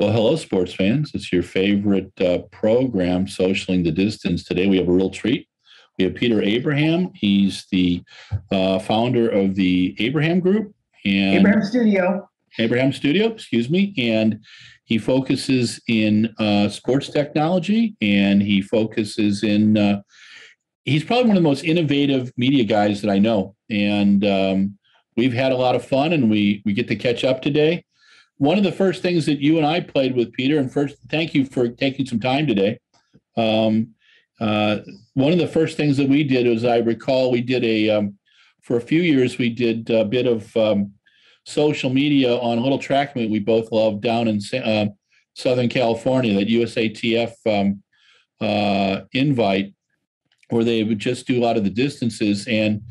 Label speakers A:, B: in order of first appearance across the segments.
A: Well, hello, sports fans. It's your favorite program, Socialing the Distance. Today we have a real treat. We have Peter Abraham. He's the founder of the Abraham Group and
B: Abraham Studio.
A: Abraham Studio, excuse me. And he focuses in sports technology, and he focuses in, he's probably one of the most innovative media guys that I know. And we've had a lot of fun, and we get to catch up today. One of the first things that you and I played with, Peter, and first, thank you for taking some time today. One of the first things that we did, as I recall, we did for a few years, we did a bit of social media on a little track meet we both loved down in Southern California, that USATF invite, where they would just do a lot of the distances. And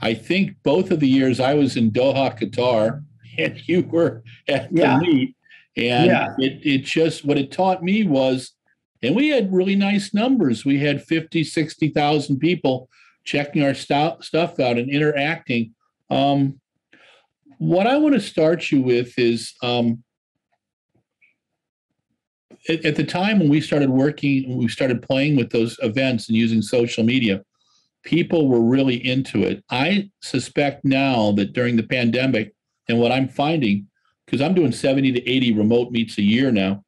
A: I think both of the years I was in Doha, Qatar, and you were at the meet. And it just, what it taught me was, and we had really nice numbers. We had 50, 60,000 people checking our stuff out and interacting. What I want to start you with is, at the time when we started working, we started playing with those events and using social media, people were really into it. I suspect now that during the pandemic, and what I'm finding, because I'm doing 70 to 80 remote meets a year now,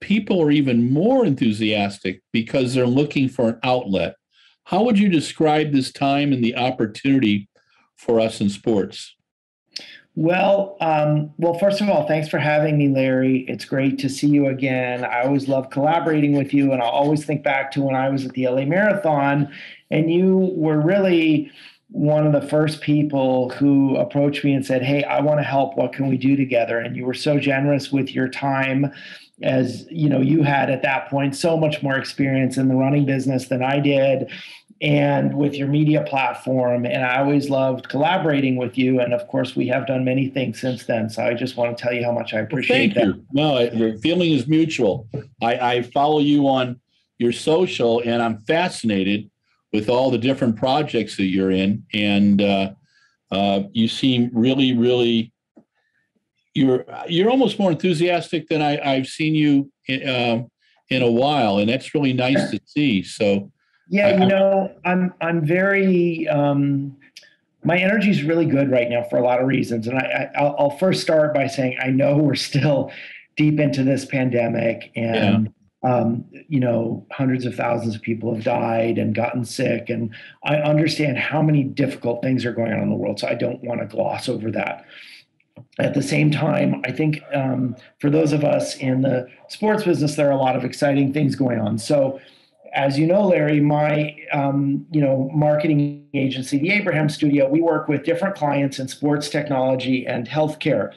A: people are even more enthusiastic because they're looking for an outlet. How would you describe this time and the opportunity for us in sports?
B: Well, first of all, thanks for having me, Larry. It's great to see you again. I always love collaborating with you, and I'll always think back to when I was at the LA Marathon, and you were really one of the first people who approached me and said, "Hey, I want to help. What can we do together?" And you were so generous with your time, as you know, you had at that point so much more experience in the running business than I did, and with your media platform. And I always loved collaborating with you. And of course, we have done many things since then. So I just want to tell you how much I appreciate that.
A: Thank you. No, the feeling is mutual. I follow you on your social, and I'm fascinated with all the different projects that you're in. And you seem really, really, you're almost more enthusiastic than I've seen you in a while. And that's really nice to see. So
B: yeah, I'm very, my energy is really good right now for a lot of reasons. And I'll first start by saying, I know we're still deep into this pandemic, and hundreds of thousands of people have died and gotten sick. And I understand how many difficult things are going on in the world. So I don't want to gloss over that. At the same time, I think for those of us in the sports business, there are a lot of exciting things going on. So as you know, Larry, my marketing agency, the Abraham Studio, we work with different clients in sports technology and healthcare.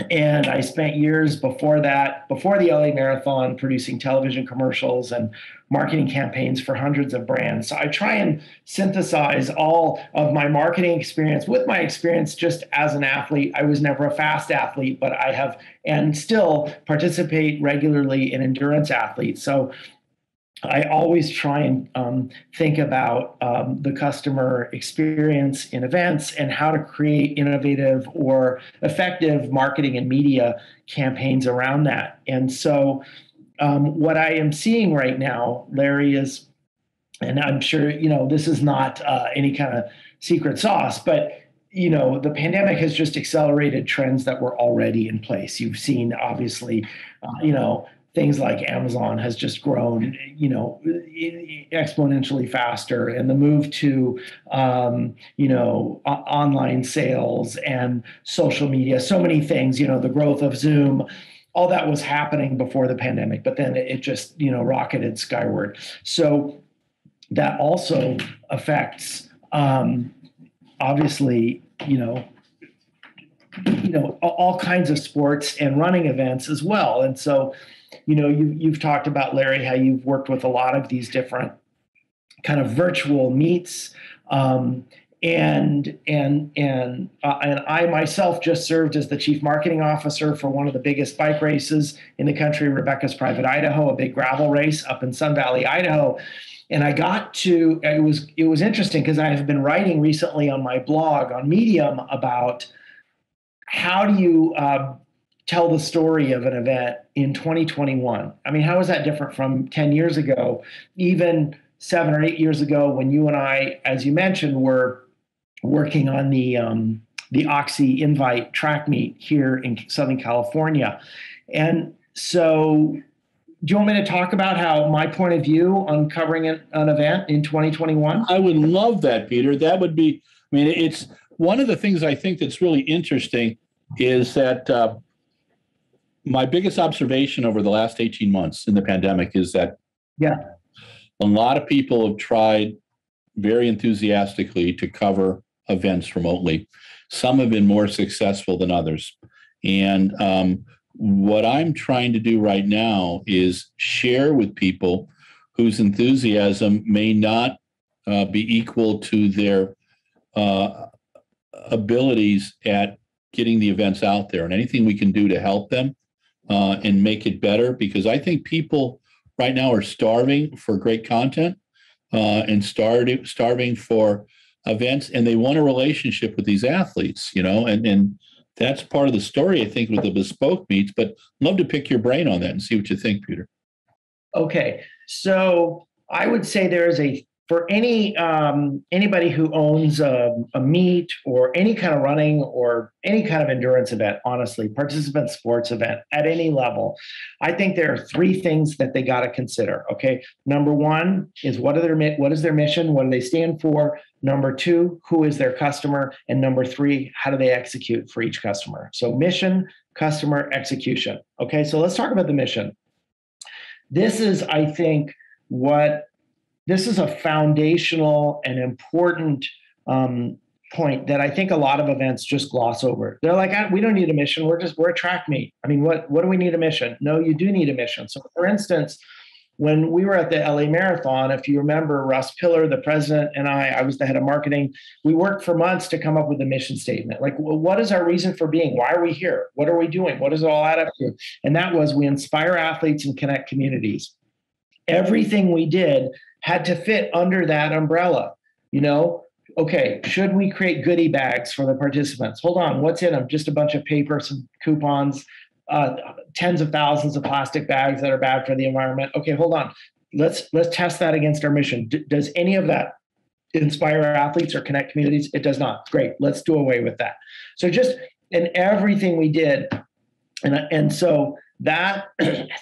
B: And I spent years before that, before the LA Marathon, producing television commercials and marketing campaigns for hundreds of brands. So I try and synthesize all of my marketing experience with my experience just as an athlete. I was never a fast athlete, but I have and still participate regularly in endurance athletes. So I always try and think about the customer experience in events and how to create innovative or effective marketing and media campaigns around that. And so what I am seeing right now, Larry, is, and I'm sure, this is not any kind of secret sauce, but the pandemic has just accelerated trends that were already in place. You've seen, obviously, things like Amazon has just grown, exponentially faster, and the move to, online sales and social media, so many things, the growth of Zoom, all that was happening before the pandemic, but then it just, rocketed skyward. So that also affects, obviously, all kinds of sports and running events as well. And so, you've talked about, Larry, how you've worked with a lot of these different kind of virtual meets. And I myself just served as the chief marketing officer for one of the biggest bike races in the country, Rebecca's Private Idaho, a big gravel race up in Sun Valley, Idaho. And I got to, it was interesting because I have been writing recently on my blog on Medium about how do you tell the story of an event in 2021? I mean, how is that different from 10 years ago, even 7 or 8 years ago when you and I, as you mentioned, were working on the Oxy Invite track meet here in Southern California? And so do you want me to talk about how my point of view on covering an event in 2021?
A: I would love that, Peter. That would be, I mean, it's one of the things I think that's really interesting is that my biggest observation over the last 18 months in the pandemic is that a lot of people have tried very enthusiastically to cover events remotely. Some have been more successful than others. And what I'm trying to do right now is share with people whose enthusiasm may not be equal to their abilities at getting the events out there, and anything we can do to help them and make it better, because I think people right now are starving for great content and starving for events, and they want a relationship with these athletes, and that's part of the story, I think, with the bespoke meets. But I'd love to pick your brain on that and see what you think, Peter.
B: Okay, so I would say there is for anybody who owns a meet or any kind of running or any kind of endurance event, honestly, participant sports event at any level, I think there are three things that they got to consider. Okay, number one is what is their mission? What do they stand for? Number two, who is their customer? And number three, how do they execute for each customer? So mission, customer, execution. Okay, so let's talk about the mission. This is, I think, this is a foundational and important point that I think a lot of events just gloss over. They're like, we don't need a mission. We're a track meet. I mean, what do we need a mission? No, you do need a mission. So for instance, when we were at the LA Marathon, if you remember, Russ Pillar, the president, and I was the head of marketing, we worked for months to come up with a mission statement. Like, well, what is our reason for being? Why are we here? What are we doing? What does it all add up to? And that was, we inspire athletes and connect communities. Everything we did had to fit under that umbrella. Okay, should we create goodie bags for the participants? Hold on, what's in them? Just a bunch of paper, some coupons, tens of thousands of plastic bags that are bad for the environment. Okay, hold on. Let's test that against our mission. Does any of that inspire our athletes or connect communities? It does not. Great, let's do away with that. So in everything we did, and so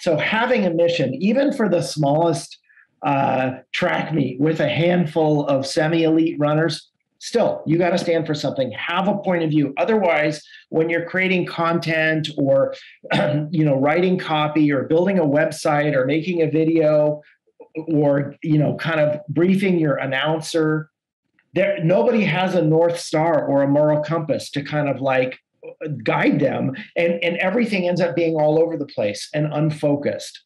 B: having a mission, even for the smallest track meet with a handful of semi-elite runners, still, you got to stand for something, have a point of view. Otherwise, when you're creating content or, writing copy or building a website or making a video or, kind of briefing your announcer, nobody has a North Star or a moral compass to kind of like guide them. And everything ends up being all over the place and unfocused.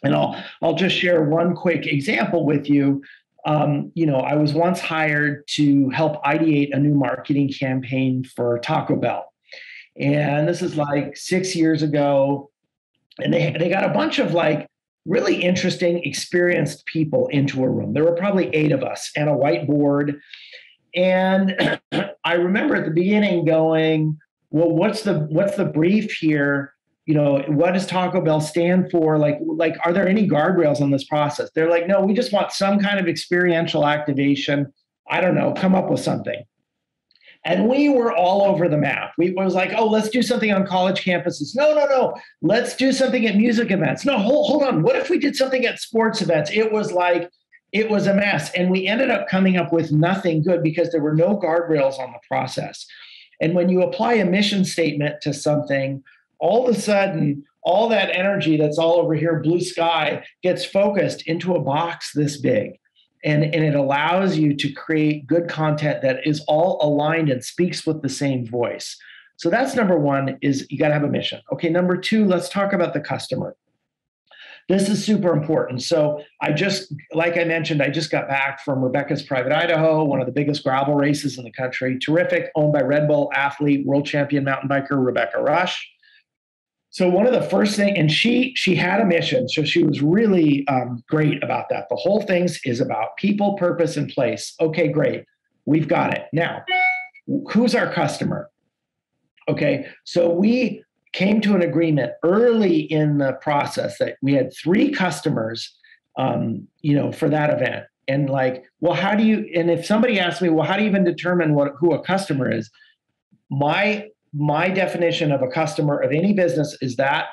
B: And I'll just share one quick example with you. I was once hired to help ideate a new marketing campaign for Taco Bell. And this is like 6 years ago. And they got a bunch of like really interesting, experienced people into a room. There were probably 8 of us and a whiteboard. And I remember at the beginning going, well, what's the brief here? What does Taco Bell stand for? Like, are there any guardrails on this process? They're like, no, we just want some kind of experiential activation. I don't know, come up with something. And we were all over the map. We was like, oh, let's do something on college campuses. No. Let's do something at music events. No, hold on. What if we did something at sports events? It was a mess. And we ended up coming up with nothing good because there were no guardrails on the process. And when you apply a mission statement to something, all of a sudden, all that energy that's all over here, blue sky, gets focused into a box this big. And it allows you to create good content that is all aligned and speaks with the same voice. So that's number one, is you got to have a mission. Okay, number two, let's talk about the customer. This is super important. So like I mentioned, I just got back from Rebecca's Private Idaho, one of the biggest gravel races in the country. Terrific, owned by Red Bull athlete, world champion mountain biker, Rebecca Rush. So one of the first things, and she had a mission, so she was really great about that. The whole thing is about people, purpose, and place. Okay, great. We've got it. Now, who's our customer? Okay, so we came to an agreement early in the process that we had 3 customers, for that event. And like, well, and if somebody asks me, well, how do you even determine who a customer is? My definition of a customer of any business is that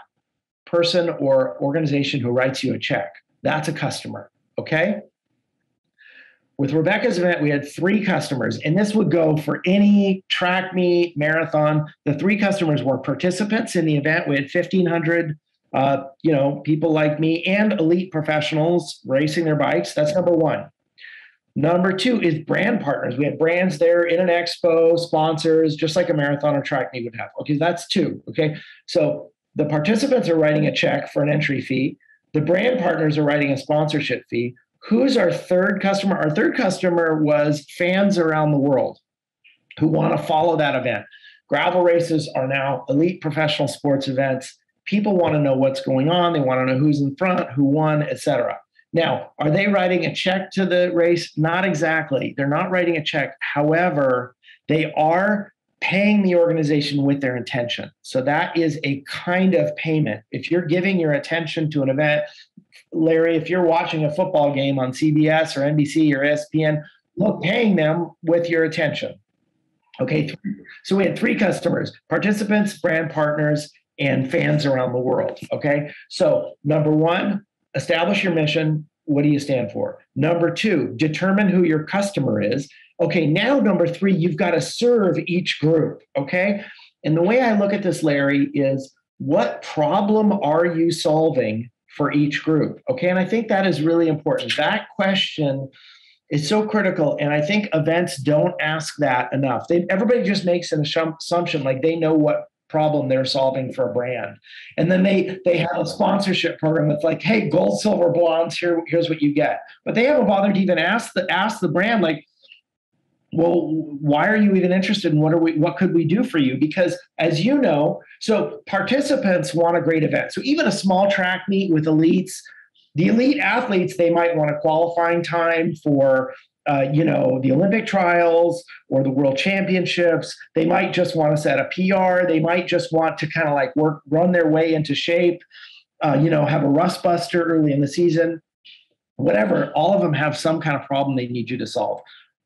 B: person or organization who writes you a check. That's a customer. Okay. With Rebecca's event, we had 3 customers, and this would go for any track meet, marathon. The 3 customers were participants in the event. We had 1,500, people like me and elite professionals racing their bikes. That's number 1. Number 2 is brand partners. We had brands there in an expo, sponsors, just like a marathon or track meet would have. Okay, that's 2. Okay, so the participants are writing a check for an entry fee. The brand partners are writing a sponsorship fee. Who's our third customer? Our third customer was fans around the world who want to follow that event. Gravel races are now elite professional sports events. People want to know what's going on. They want to know who's in front, who won, etc. Now, are they writing a check to the race? Not exactly. They're not writing a check. However, they are paying the organization with their attention. So that is a kind of payment. If you're giving your attention to an event, Larry, if you're watching a football game on CBS or NBC or ESPN, look, paying them with your attention. Okay, so we had 3 customers: participants, brand partners, and fans around the world. Okay, so number 1, establish your mission. What do you stand for? Number 2, determine who your customer is. Okay, now number 3, you've got to serve each group. Okay, and the way I look at this, Larry, is what problem are you solving for each group? Okay, and I think that is really important. That question is so critical, and I think events don't ask that enough. Everybody just makes an assumption like they know what problem they're solving for a brand, and then they have a sponsorship program that's like, hey, gold, silver, bronze, here's what you get. But they haven't bothered to even ask the brand, like, well, why are you even interested in what could we do for you? Because as you know, so participants want a great event. So even a small track meet with elites, the elite athletes, they might want a qualifying time for, the Olympic trials or the world championships. They might just want to set a PR. They might just want to kind of like run their way into shape, have a rust buster early in the season, whatever. All of them have some kind of problem they need you to solve.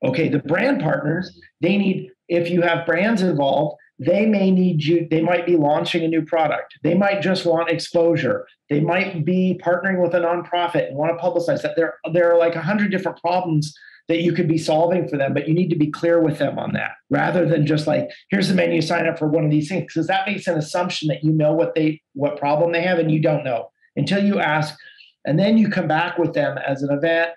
B: Okay, the brand partners, if you have brands involved, they may need you, they might be launching a new product. They might just want exposure. They might be partnering with a nonprofit and want to publicize that. There are like 100 different problems that you could be solving for them, but you need to be clear with them on that rather than just like, here's the menu, sign up for one of these things, because that makes an assumption that you know what problem they have, and you don't know until you ask. And then you come back with them as an event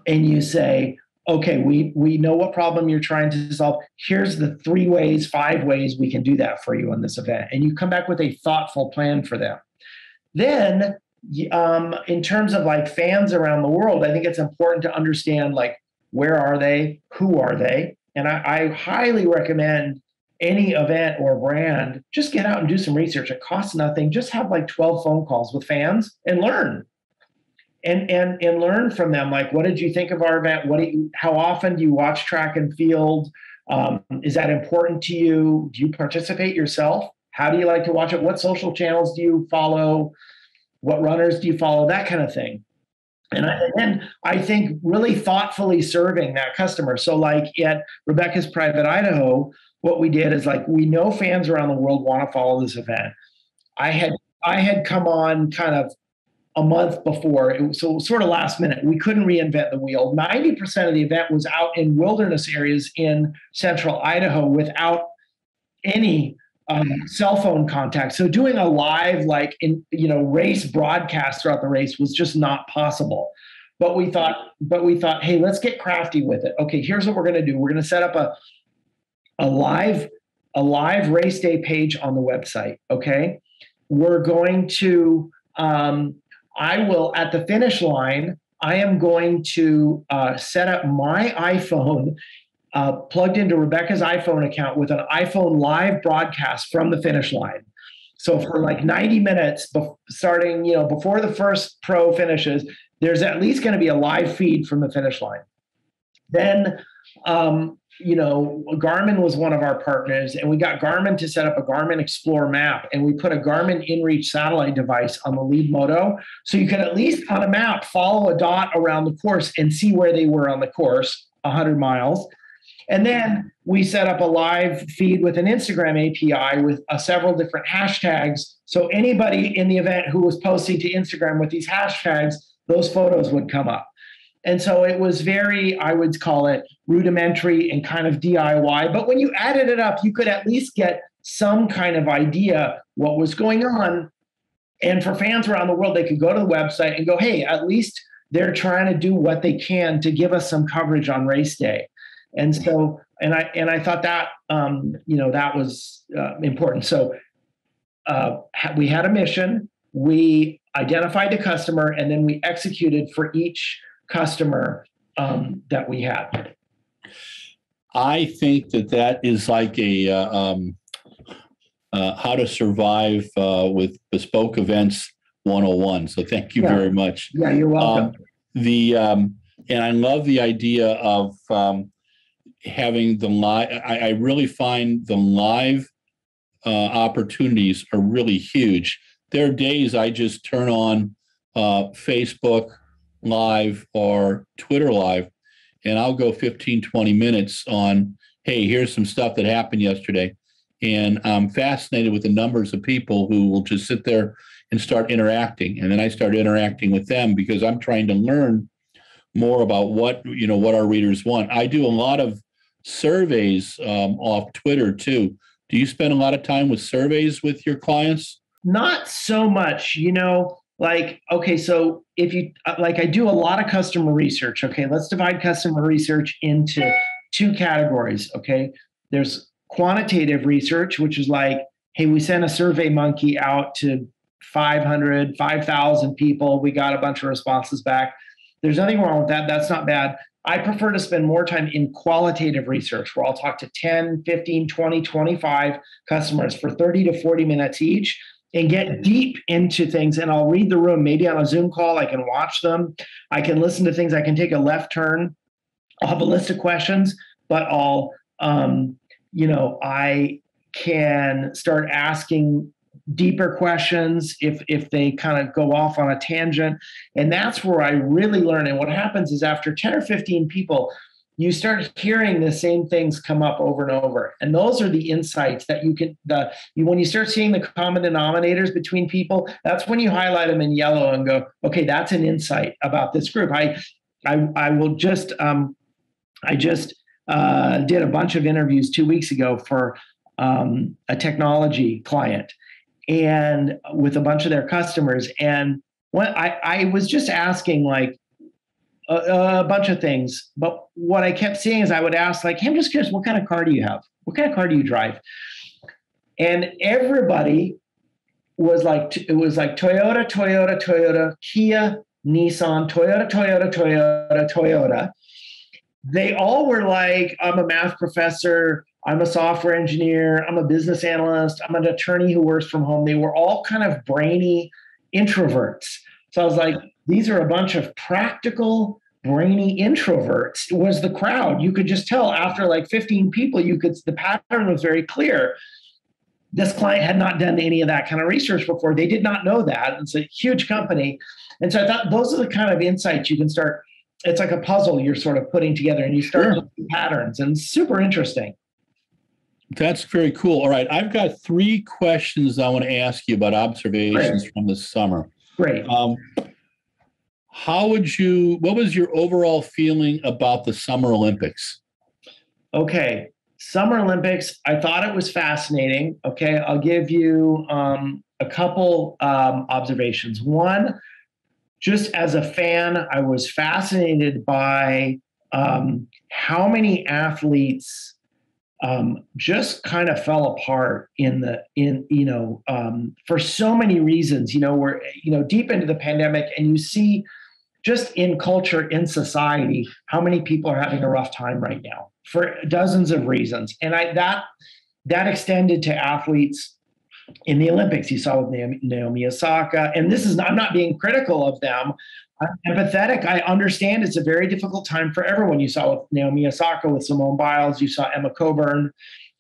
B: and you say, okay, we know what problem you're trying to solve. Here's the 3 ways, 5 ways we can do that for you on this event. And you come back with a thoughtful plan for them. Then in terms of like fans around the world, I think it's important to understand like, where are they? Who are they? And I highly recommend any event or brand, just get out and do some research. It costs nothing. Just have like 12 phone calls with fans and learn. And learn from them. Like, what did you think of our event? How often do you watch track and field? Is that important to you? Do you participate yourself? How do you like to watch it? What social channels do you follow? What runners do you follow? That kind of thing. And I think really thoughtfully serving that customer. So like at Rebecca's Private Idaho, what we did is like, we know fans around the world want to follow this event. I had come on kind of a month before, so sort of last minute. We couldn't reinvent the wheel. 90% of the event was out in wilderness areas in central Idaho without any cell phone contact. So doing a live race broadcast throughout the race was just not possible. But we thought, hey, let's get crafty with it. Okay, here's what we're going to do. We're going to set up a live race day page on the website. Okay, we're going to I will, at the finish line, I am going to set up my iPhone plugged into Rebecca's iPhone account with an iPhone live broadcast from the finish line. So for like 90 minutes, starting, before the first pro finishes, there's at least going to be a live feed from the finish line. Then Garmin was one of our partners, and we got Garmin to set up a Garmin Explore map, and we put a Garmin InReach satellite device on the lead moto, so you could at least on a map follow a dot around the course and see where they were on the course, 100 miles. And then we set up a live feed with an Instagram API with several different hashtags. So anybody in the event who was posting to Instagram with these hashtags, those photos would come up. And so it was very, I would call it rudimentary and kind of DIY. But when you added it up, you could at least get some kind of idea what was going on. And for fans around the world, they could go to the website and go, hey, at least they're trying to do what they can to give us some coverage on race day. And so, and I thought that, that was important. So we had a mission, we identified the customer, and then we executed for each customer that we had.
A: I think that is like a how to survive with bespoke events 101. So thank you very much.
B: Yeah, you're welcome.
A: And I love the idea of having the live. I really find the live opportunities are really huge. There are days I just turn on Facebook Live or Twitter Live, and I'll go 15, 20 minutes on, hey, here's some stuff that happened yesterday. And I'm fascinated with the numbers of people who will just sit there and start interacting. And then I start interacting with them because I'm trying to learn more about what our readers want. I do a lot of surveys off Twitter too. Do you spend a lot of time with surveys with your clients?
B: Not so much, okay, so if you, I do a lot of customer research. Okay, let's divide customer research into two categories. Okay, there's quantitative research, which is like, hey, we sent a survey monkey out to 5,000 people. We got a bunch of responses back. There's nothing wrong with that. That's not bad. I prefer to spend more time in qualitative research where I'll talk to 10, 15, 20, 25 customers for 30 to 40 minutes each and get deep into things. And I'll read the room, maybe on a Zoom call. I can watch them. I can listen to things. I can take a left turn. I'll have a list of questions, but I can start asking deeper questions if they kind of go off on a tangent. And that's where I really learn. And what happens is after 10 or 15 people, you start hearing the same things come up over and over. And those are the insights that when you start seeing the common denominators between people, that's when you highlight them in yellow and go, okay, that's an insight about this group. I just did a bunch of interviews 2 weeks ago for a technology client and with a bunch of their customers. And what I was just asking a bunch of things, but what I kept seeing is I would ask hey, I'm just curious, what kind of car do you have? What kind of car do you drive? And everybody was it was like Toyota, Toyota, Toyota, Kia, Nissan, Toyota, Toyota, Toyota, Toyota. They all were like, I'm a math professor, I'm a software engineer, I'm a business analyst, I'm an attorney who works from home. They were all kind of brainy introverts. So I was like, these are a bunch of practical, brainy introverts. It was the crowd. You could just tell after 15 people, the pattern was very clear. This client had not done any of that kind of research before. They did not know that. It's a huge company. And so I thought those are the kind of insights you can start. It's like a puzzle you're sort of putting together and you start looking at patterns, and it's super interesting.
A: That's very cool. All right. I've got 3 questions I want to ask you about observations from the summer.
B: Great.
A: What was your overall feeling about the Summer Olympics?
B: Okay. Summer Olympics, I thought it was fascinating. Okay. I'll give you a couple observations. One, just as a fan, I was fascinated by how many athletes just kind of fell apart for so many reasons. We're deep into the pandemic, and you see just in culture, in society, how many people are having a rough time right now for dozens of reasons. And that extended to athletes in the Olympics. You saw with Naomi Osaka, and I'm not being critical of them. I'm empathetic. I understand it's a very difficult time for everyone. You saw with Naomi Osaka, with Simone Biles, you saw Emma Coburn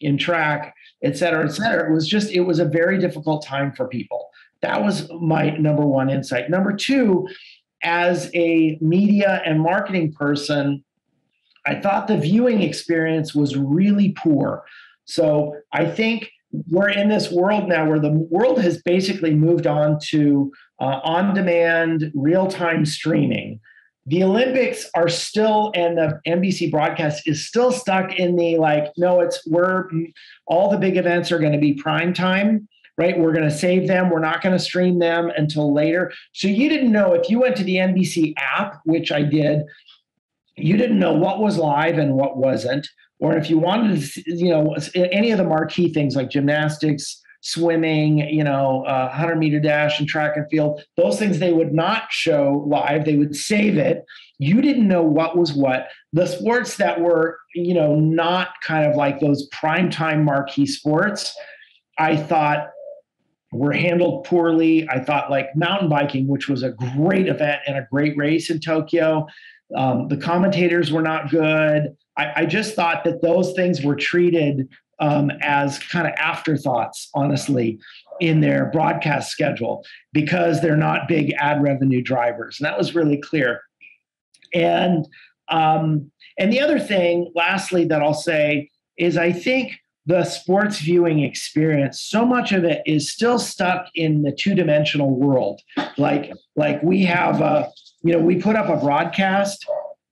B: in track, et cetera, et cetera. It was a very difficult time for people. That was my number one insight. Number two, as a media and marketing person, I thought the viewing experience was really poor. So I think we're in this world now where the world has basically moved on to on-demand, real-time streaming. The Olympics are still, and the NBC broadcast is still stuck in the all the big events are going to be prime time, right? We're going to save them. We're not going to stream them until later. So you didn't know, if you went to the NBC app, which I did, you didn't know what was live and what wasn't. Or if you wanted to, any of the marquee things like gymnastics, swimming, 100-meter dash and track and field, those things they would not show live. They would save it. You didn't know what was what. The sports that were, not kind of like those primetime marquee sports, I thought were handled poorly. I thought like mountain biking, which was a great event and a great race in Tokyo, the commentators were not good. I just thought that those things were treated as kind of afterthoughts, honestly, in their broadcast schedule because they're not big ad revenue drivers. And that was really clear. And the other thing, lastly, that I'll say is I think the sports viewing experience, so much of it is still stuck in the two-dimensional world. Like we have we put up a broadcast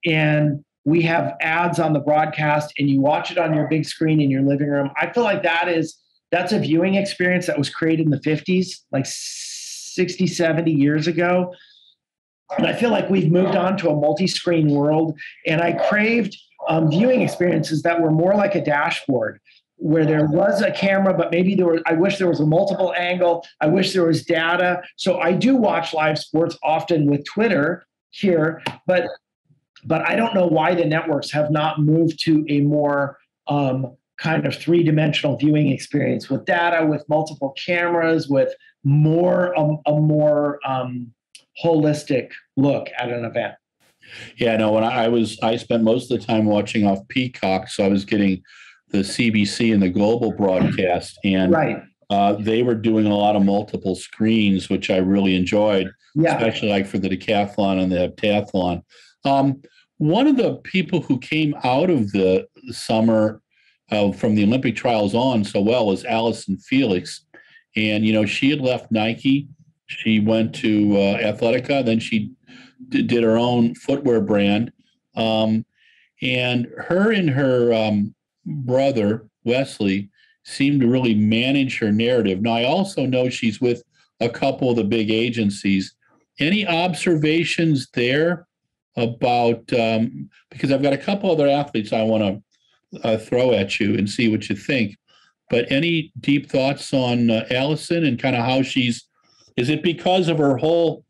B: and we have ads on the broadcast and you watch it on your big screen in your living room. I feel like that's a viewing experience that was created in the 50s, like 60, 70 years ago. And I feel like we've moved on to a multi-screen world. And I craved viewing experiences that were more like a dashboard, where there was a camera, but maybe I wish there was a multiple angle. I wish there was data. So I do watch live sports often with Twitter here, but I don't know why the networks have not moved to a more kind of three-dimensional viewing experience with data, with multiple cameras, with a more holistic look at an event.
A: Yeah, no, when I spent most of the time watching off Peacock, so I was getting the CBC and the global broadcast, and
B: right.
A: They were doing a lot of multiple screens, which I really enjoyed, especially like for the decathlon and the heptathlon. One of the people who came out of the summer from the Olympic trials on so well was Allison Felix. And, she had left Nike. She went to Athletica. Then she did her own footwear brand. And her and her brother, Wesley, seemed to really manage her narrative. Now, I also know she's with a couple of the big agencies. Any observations there about, because I've got a couple other athletes I want to throw at you and see what you think, but any deep thoughts on Allison and kind of how is it because of her whole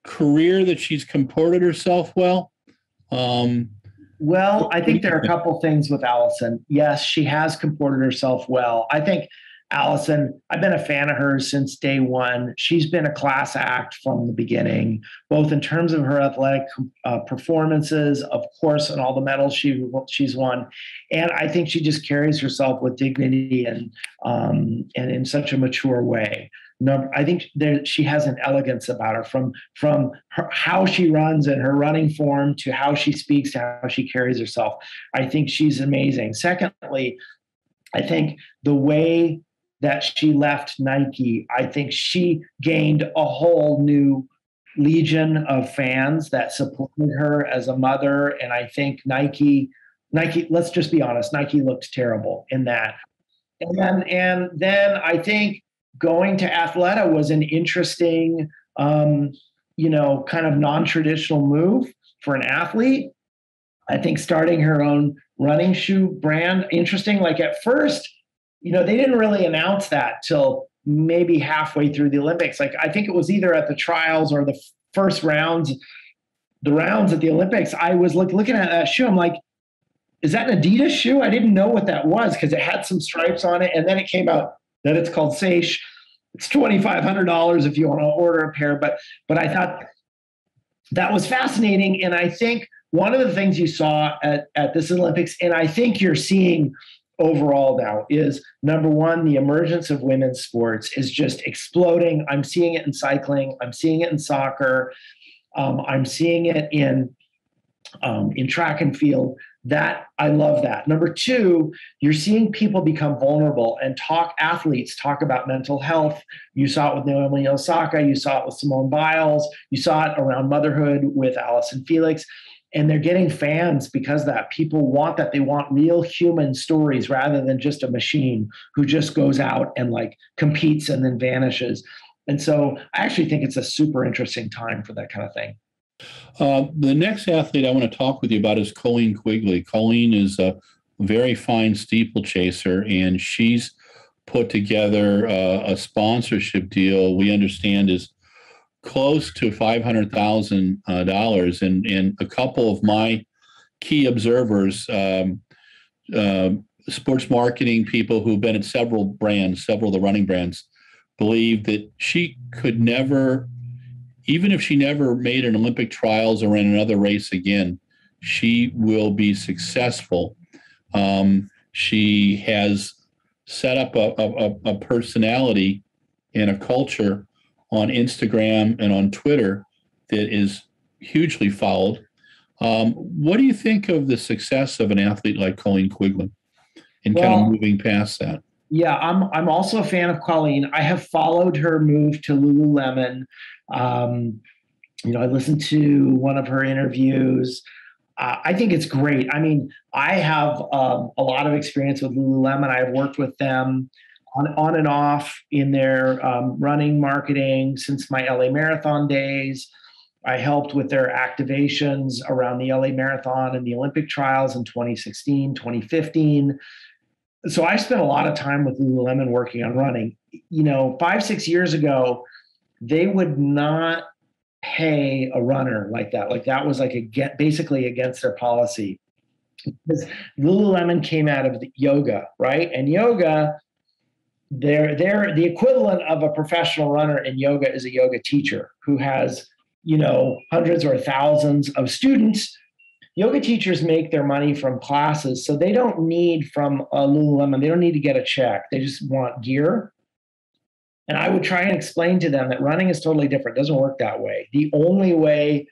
A: career that she's comported herself well?
B: Well, I think there are a couple things with Allison. Yes, she has comported herself well. I think Allison, I've been a fan of hers since day one. She's been a class act from the beginning, both in terms of her athletic performances, of course, and all the medals she's won. And I think she just carries herself with dignity and in such a mature way. I think she has an elegance about her, from how she runs and her running form to how she speaks to how she carries herself. I think she's amazing. Secondly, I think the way that she left Nike, I think she gained a whole new legion of fans that supported her as a mother. And I think Nike, let's just be honest, Nike looked terrible in that. And then I think going to Athleta was an interesting, kind of non-traditional move for an athlete. I think starting her own running shoe brand, interesting. Like at first, they didn't really announce that till maybe halfway through the Olympics. Like I think it was either at the trials or the first rounds, the rounds at the Olympics. I was looking at that shoe. I'm like, is that an Adidas shoe? I didn't know what that was because it had some stripes on it. And then it came out that it's called Seish. It's $2,500 if you want to order a pair. But I thought that was fascinating. And I think one of the things you saw at this Olympics, and I think you're seeing overall now, is number one, the emergence of women's sports is just exploding. I'm seeing it in cycling. I'm seeing it in soccer. I'm seeing it in track and field. That I love that. Number two, you're seeing people become vulnerable and athletes talk about mental health. You saw it with Naomi Osaka. You saw it with Simone Biles. You saw it around motherhood with Allison Felix. And they're getting fans because of that. People want that. They want real human stories rather than just a machine who just goes out and like competes and then vanishes. And so I actually think it's a super interesting time for that kind of thing.
A: The next athlete I want to talk with you about is Colleen Quigley. Colleen is a very fine steeplechaser, and she's put together a sponsorship deal we understand is close to $500,000. And a couple of my key observers, sports marketing people who've been at several of the running brands, believe that she could never, even if she never made an Olympic trials or ran another race again, she will be successful. She has set up a personality and a culture on Instagram and on Twitter that is hugely followed. What do you think of the success of an athlete like Colleen Quigley and kind of moving past that?
B: Yeah, I'm also a fan of Colleen. I have followed her move to Lululemon. I listened to one of her interviews. I think it's great. I mean, I have a lot of experience with Lululemon. I've worked with them on and off in their running marketing since my LA Marathon days. I helped with their activations around the LA Marathon and the Olympic trials in 2016, 2015. So I spent a lot of time with Lululemon working on running. 5-6 years ago, they would not pay a runner like that. Like that was basically against their policy. Because Lululemon came out of yoga, right? And yoga, they're the equivalent of a professional runner in yoga is a yoga teacher who has, hundreds or thousands of students. Yoga teachers make their money from classes, so they don't need from Lululemon. They don't need to get a check. They just want gear. And I would try and explain to them that running is totally different. It doesn't work that way. The only way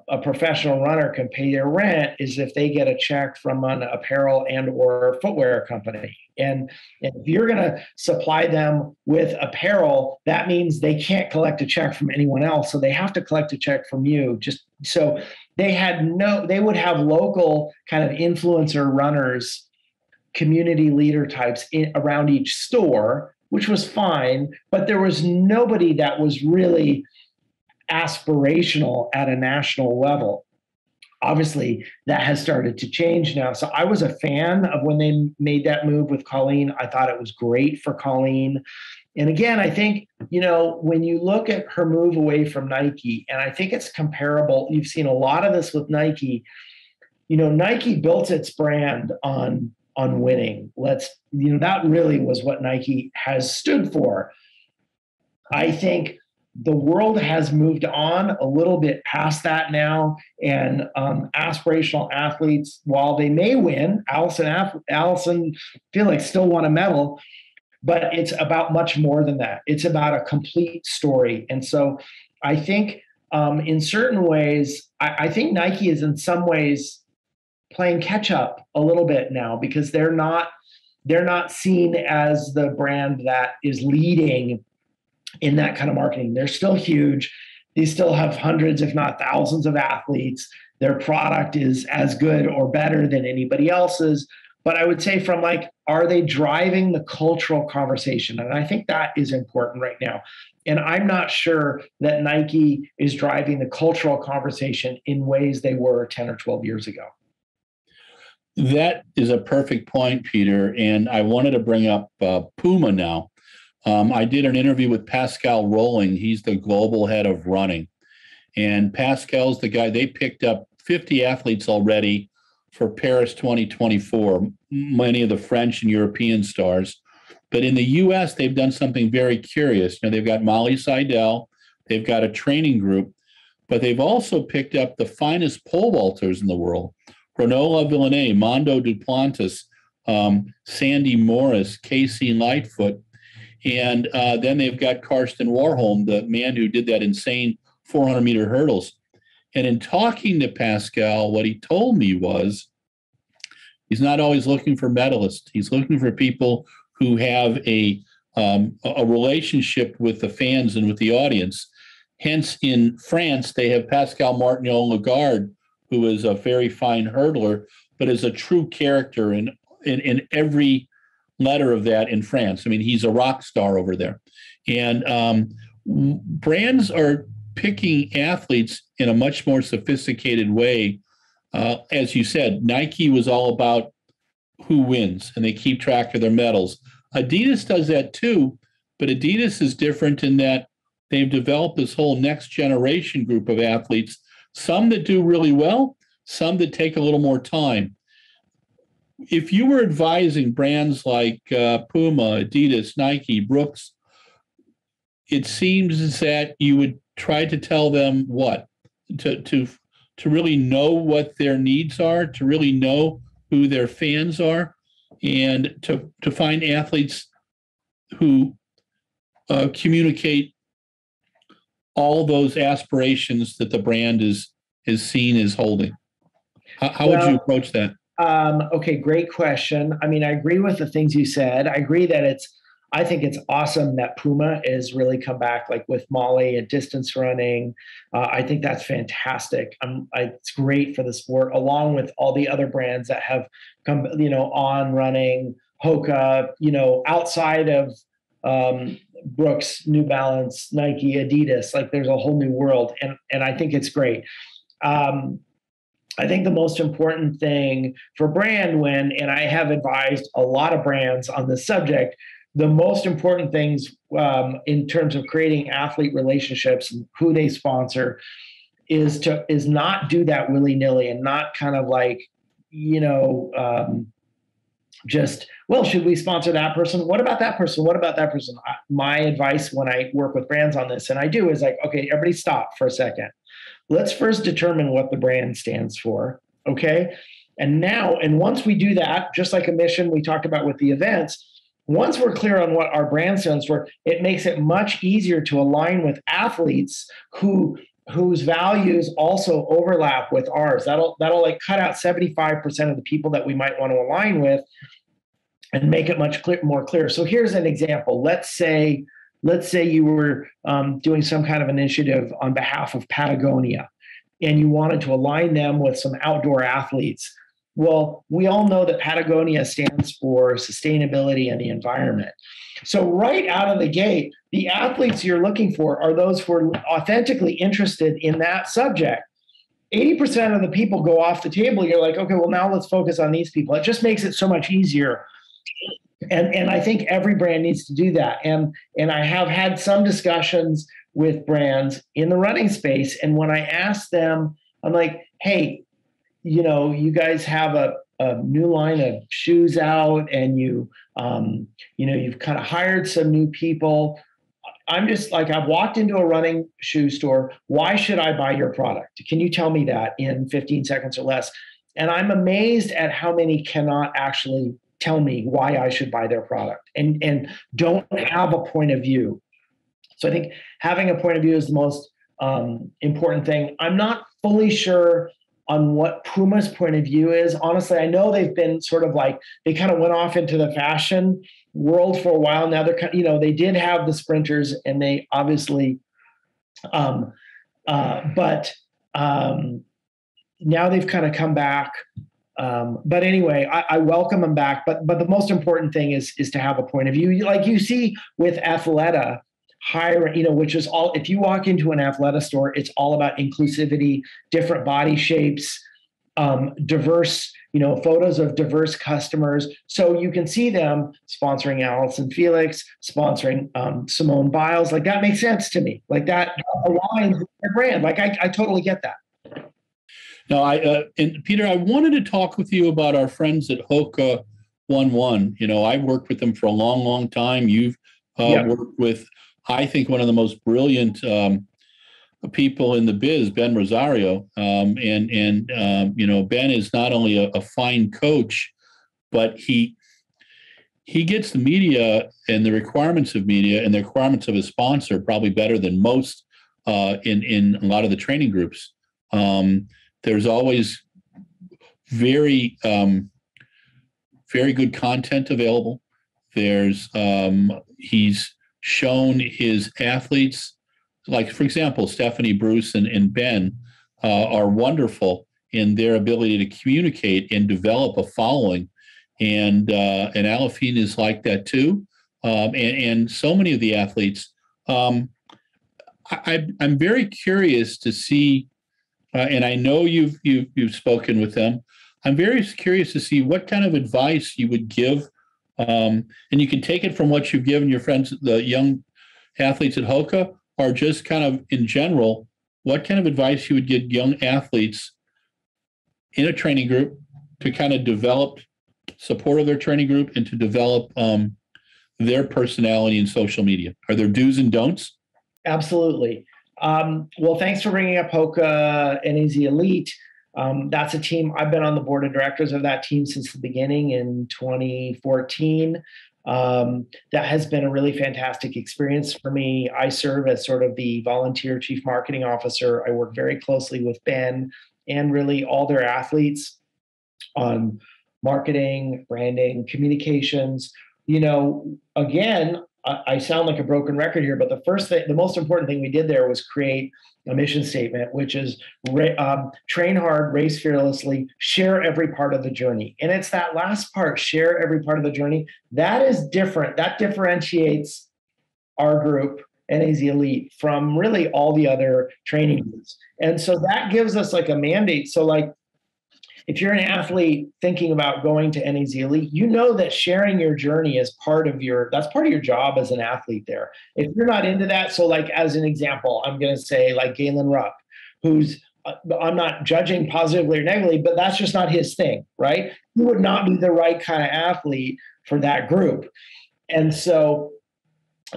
B: a professional runner can pay their rent is if they get a check from an apparel and or footwear company. And if you're going to supply them with apparel, that means they can't collect a check from anyone else. So they have to collect a check from you. Just so they would have local kind of influencer runners, community leader types around each store, which was fine, but there was nobody that was really aspirational at a national level. Obviously, that has started to change now. So I was a fan of when they made that move with Colleen. I thought it was great for Colleen. And again, I think, when you look at her move away from Nike, and I think it's comparable, you've seen a lot of this with Nike. Nike built its brand on winning. That really was what Nike has stood for. I think the world has moved on a little bit past that now, and aspirational athletes, while they may win, Allison Felix still won a medal, but it's about much more than that. It's about a complete story. And so I think in certain ways, I think Nike is in some ways playing catch up a little bit now because they're not seen as the brand that is leading in that kind of marketing. They're still huge. They still have hundreds, if not thousands of athletes. Their product is as good or better than anybody else's. But I would say are they driving the cultural conversation? And I think that is important right now. And I'm not sure that Nike is driving the cultural conversation in ways they were 10 or 12 years ago.
A: That is a perfect point, Peter. And I wanted to bring up Puma now. I did an interview with Pascal Rolling. He's the global head of running. And Pascal's the guy, they picked up 50 athletes already for Paris 2024, many of the French and European stars. But in the U.S., they've done something very curious. They've got Molly Seidel. They've got a training group but they've also picked up the finest pole vaulters in the world. Granola Villeneuve, Mondo Duplantis, Sandy Morris, Casey Lightfoot. And then they've got Karsten Warholm, the man who did that insane 400-meter hurdles. And in talking to Pascal, what he told me was he's not always looking for medalists. He's looking for people who have a relationship with the fans and with the audience. Hence, in France, they have Pascal Martignon-Lagarde, who is a very fine hurdler, but is a true character in every letter of that in France. I mean, he's a rock star over there. And brands are picking athletes in a much more sophisticated way. As you said, Nike was all about who wins, and they keep track of their medals. Adidas does that too, but Adidas is different in that they've developed this whole next generation group of athletes, some that do really well, some that take a little more time. If you were advising brands like Puma, Adidas, Nike, Brooks, it seems that you would try to tell them what? To really know what their needs are, to really know who their fans are, and to find athletes who communicate all those aspirations that the brand is seen as holding. How would you approach that?
B: Okay, great question. I mean, I agree with the things you said. I agree that I think it's awesome that Puma is really come back, like with Molly and distance running. I think that's fantastic. It's great for the sport, along with all the other brands that have come, On Running, HOKA, outside of Brooks, New Balance, Nike, Adidas. Like there's a whole new world, and I think it's great. I think the most important thing for brand and I have advised a lot of brands on this subject, the most important things in terms of creating athlete relationships and who they sponsor is not do that willy-nilly and not kind of like, just, well, should we sponsor that person? What about that person? What about that person? My advice when I work with brands on this, and I do, is like, okay, everybody stop for a second. Let's first determine what the brand stands for, okay? And once we do that, just like a mission we talked about with the events, once we're clear on what our brand stands for, it makes it much easier to align with athletes whose values also overlap with ours. That'll like cut out 75% of the people that we might want to align with and make it much more clear. So here's an example. Let's say you were doing some kind of initiative on behalf of Patagonia, and you wanted to align them with some outdoor athletes. Well, we all know that Patagonia stands for sustainability and the environment. So right out of the gate, the athletes you're looking for are those who are authentically interested in that subject. 80% of the people go off the table. You're like, okay, well, now let's focus on these people. It just makes it so much easier. And I think every brand needs to do that. And I have had some discussions with brands in the running space. And when I ask them, I'm like, hey, you guys have a new line of shoes out, and you've kind of hired some new people. I'm just like, I've walked into a running shoe store. Why should I buy your product? Can you tell me that in 15 seconds or less? And I'm amazed at how many cannot actually tell me why I should buy their product and don't have a point of view. So I think having a point of view is the most important thing. I'm not fully sure on what Puma's point of view is. Honestly, I know they've been sort of like, they kind of went off into the fashion world for a while. Now they're, they did have the sprinters, and they obviously, but now they've kind of come back. But anyway, I welcome them back. But the most important thing is to have a point of view, like you see with Athleta. Which is all, if you walk into an Athleta store, it's all about inclusivity, different body shapes, diverse, photos of diverse customers. So you can see them sponsoring Allison Felix, sponsoring Simone Biles. Like that makes sense to me. Like that aligns with their brand. Like I totally get that.
A: Now, and Peter, I wanted to talk with you about our friends at HOKA 11. I've worked with them for a long, long time. You've worked with, I think, one of the most brilliant people in the biz, Ben Rosario, and Ben is not only a fine coach, but he gets the media and the requirements of media and the requirements of a sponsor probably better than most in a lot of the training groups. There's always very very good content available. He's shown his athletes, like for example, Stephanie Bruce and Ben are wonderful in their ability to communicate and develop a following. And Alafine is like that too. And so many of the athletes. I'm very curious to see, and I know you've spoken with them. I'm very curious to see what kind of advice you would give, and you can take it from what you've given your friends, the young athletes at HOKA, or just kind of in general, what kind of advice you would give young athletes in a training group to kind of develop support of their training group and to develop their personality in social media. Are there do's and don'ts?
B: Absolutely. Well, thanks for bringing up HOKA NAZ Elite. That's a team. I've been on the board of directors of that team since the beginning in 2014. That has been a really fantastic experience for me. I serve as sort of the volunteer chief marketing officer. I work very closely with Ben and really all their athletes on marketing, branding, communications. Again, I sound like a broken record here, but the most important thing we did there was create a mission statement, which is train hard, race fearlessly, share every part of the journey. And it's that last part, share every part of the journey. That is different. That differentiates our group, NAZ Elite, from really all the other training groups. And so that gives us like a mandate. So like, if you're an athlete thinking about going to NAZ Elite, you know that sharing your journey is part of your job as an athlete there. If you're not into that, so like as an example, I'm going to say like Galen Rupp, who's, I'm not judging positively or negatively, but that's just not his thing, right? He would not be the right kind of athlete for that group. And so,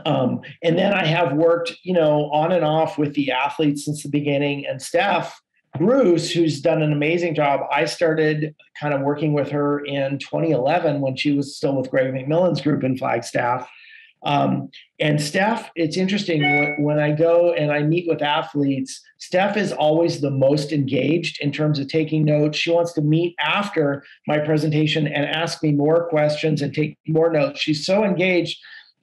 B: and then I have worked, on and off with the athletes since the beginning, and Steph Bruce, who's done an amazing job. I started kind of working with her in 2011 when she was still with Greg McMillan's group in Flagstaff. And Steph, it's interesting when I go and I meet with athletes, Steph is always the most engaged in terms of taking notes. She wants to meet after my presentation and ask me more questions and take more notes. She's so engaged.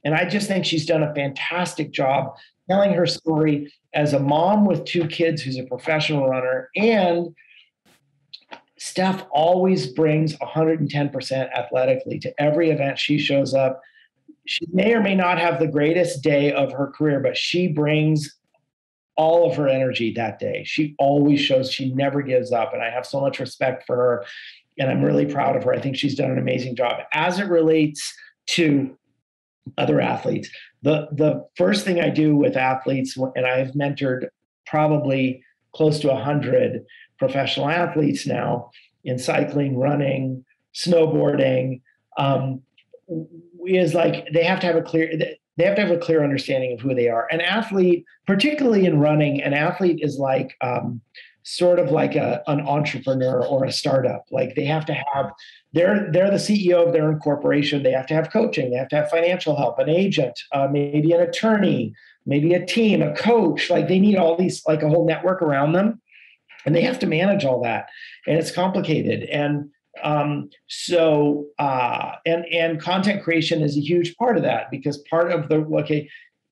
B: And I just think she's done a fantastic job telling her story as a mom with 2 kids who's a professional runner. And Steph always brings 110% athletically to every event she shows up. She may or may not have the greatest day of her career, but she brings all of her energy that day. She always shows she never gives up. And I have so much respect for her. And I'm really proud of her. I think she's done an amazing job. As it relates to other athletes, the first thing I do with athletes, and I've mentored probably close to 100 professional athletes now in cycling, running, snowboarding, is like they have to have a clear understanding of who they are. An athlete, particularly in running, an athlete is like sort of like an entrepreneur or a startup. Like they have to have, they're the CEO of their own corporation. They have to have coaching. They have to have financial help, an agent, maybe an attorney, maybe a team, a coach. Like they need all these, like a whole network around them, and they have to manage all that. And it's complicated. And content creation is a huge part of that, because part of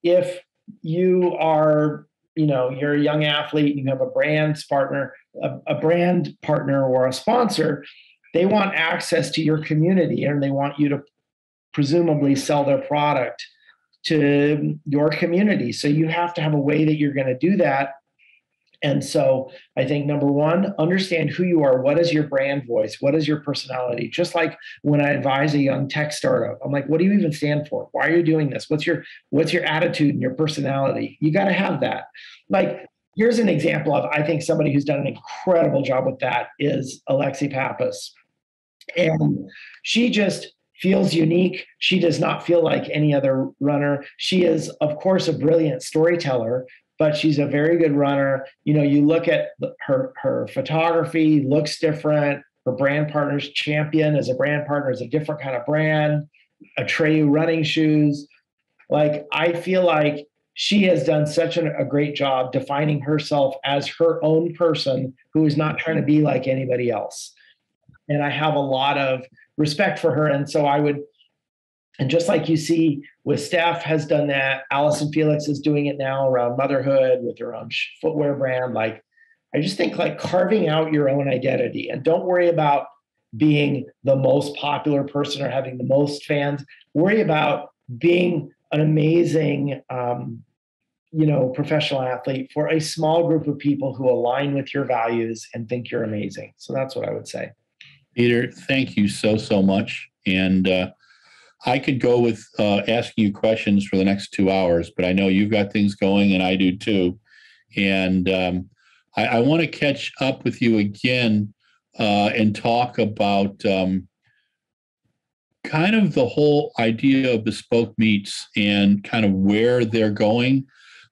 B: if you are, you're a young athlete and you have a brand partner or a sponsor, they want access to your community and they want you to presumably sell their product to your community. So you have to have a way that you're going to do that. And so I think number one, understand who you are. What is your brand voice? What is your personality? Just like when I advise a young tech startup, I'm like, what do you even stand for? Why are you doing this? What's your attitude and your personality? You got to have that. Like, here's an example of, I think somebody who's done an incredible job with that is Alexi Pappas. And she just feels unique. She does not feel like any other runner. She is, of course, a brilliant storyteller, but she's a very good runner. You know, you look at her photography, looks different. Her brand partner's Champion as a brand partner is a different kind of brand. Atreyu running shoes. Like, I feel like she has done such a great job defining herself as her own person who is not trying to be like anybody else. And I have a lot of respect for her. And so and just like you see with Steph has done that, Allison Felix is doing it now around motherhood with her own footwear brand. Like, I just think like carving out your own identity, and don't worry about being the most popular person or having the most fans. Worry about being an amazing, professional athlete for a small group of people who align with your values and think you're amazing. So that's what I would say.
A: Eder, thank you so much. And I could go with asking you questions for the next 2 hours, but I know you've got things going and I do too. And I want to catch up with you again and talk about kind of the whole idea of bespoke meats and kind of where they're going,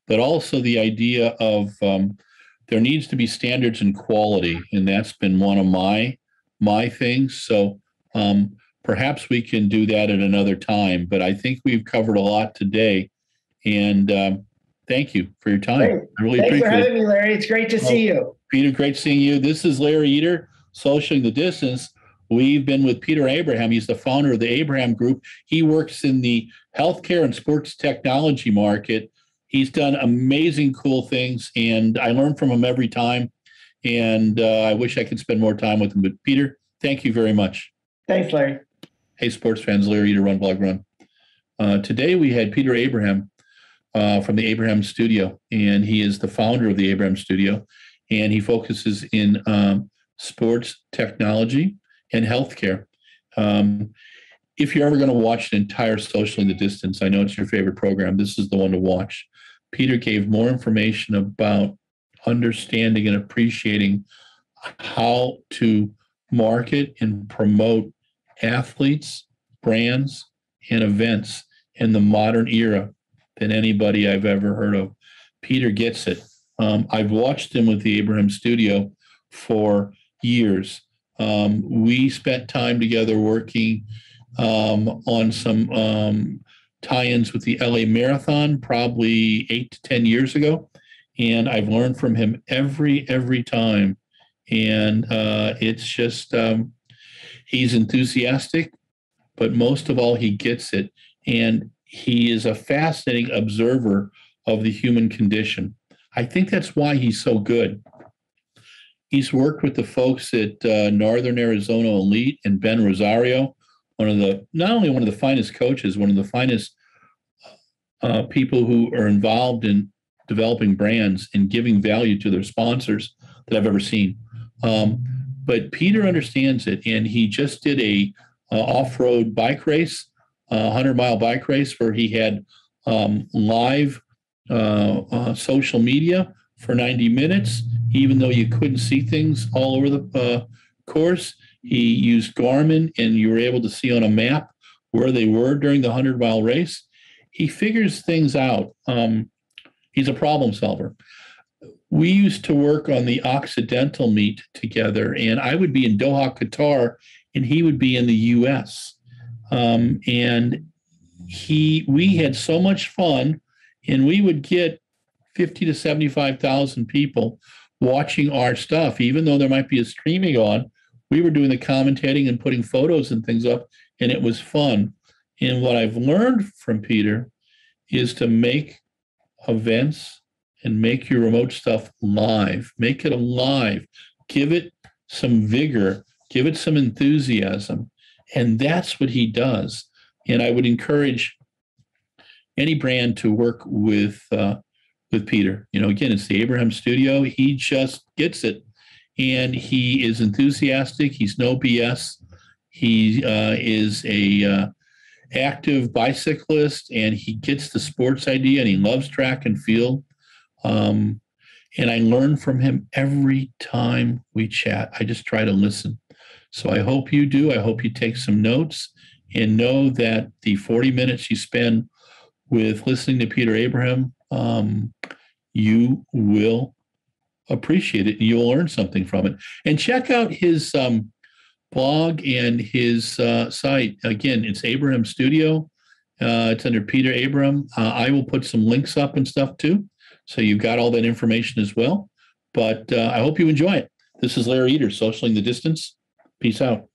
A: but also the idea of there needs to be standards and quality. And that's been one of my things. So perhaps we can do that at another time, but I think we've covered a lot today. And thank you for your time.
B: Great.
A: I really
B: Thanks
A: appreciate
B: for having me, Larry. It's great to see you.
A: Peter, great seeing you. This is Larry Eder, Socialing the Distance. We've been with Peter Abraham. He's the founder of the Abraham Group. He works in the healthcare and sports technology market. He's done amazing, cool things, and I learn from him every time. And I wish I could spend more time with him. But Peter, thank you very much.
B: Thanks, Larry.
A: Hey, sports fans, Larry Eder, RunBlogRun. Today we had Peter Abraham from the Abraham Studio, and he is the founder of the Abraham Studio, and he focuses in sports technology and healthcare. If you're ever going to watch an entire Socialing the Distance, I know it's your favorite program, this is the one to watch. Peter gave more information about understanding and appreciating how to market and promote athletes, brands, and events in the modern era than anybody I've ever heard of. Peter gets it. I've watched him with the Abraham Studio for years. We spent time together working on some tie-ins with the LA Marathon probably 8 to 10 years ago. And I've learned from him every time. And it's just, he's enthusiastic, but most of all, he gets it. And he is a fascinating observer of the human condition. I think that's why he's so good. He's worked with the folks at Northern Arizona Elite and Ben Rosario, not only one of the finest coaches, one of the finest people who are involved in developing brands and giving value to their sponsors that I've ever seen. But Peter understands it, and he just did a off-road bike race, 100-mile bike race, where he had live social media for 90 minutes, even though you couldn't see things all over the course. He used Garmin, and you were able to see on a map where they were during the 100-mile race. He figures things out. He's a problem solver. We used to work on the Occidental meet together, and I would be in Doha, Qatar, and he would be in the U.S. And we had so much fun, and we would get 50 to 75,000 people watching our stuff, even though there might be a streaming on. We were doing the commentating and putting photos and things up, and it was fun. And what I've learned from Peter is to make events and make your remote stuff live. Make it alive. Give it some vigor. Give it some enthusiasm. And that's what he does. And I would encourage any brand to work with Peter. You know, again, it's the Abraham Studio. He just gets it. And he is enthusiastic. He's no BS. He is a active bicyclist, and he gets the sports idea, and he loves track and field. And I learn from him every time we chat. I just try to listen. So I hope you do. I hope you take some notes and know that the 40 minutes you spend with listening to Peter Abraham you will appreciate it. You'll learn something from it. And check out his blog and his site. Again, it's Abraham Studio. It's under Peter Abram. I will put some links up and stuff too, so you've got all that information as well. But I hope you enjoy it. This is Larry Eder, Socialing the Distance. Peace out.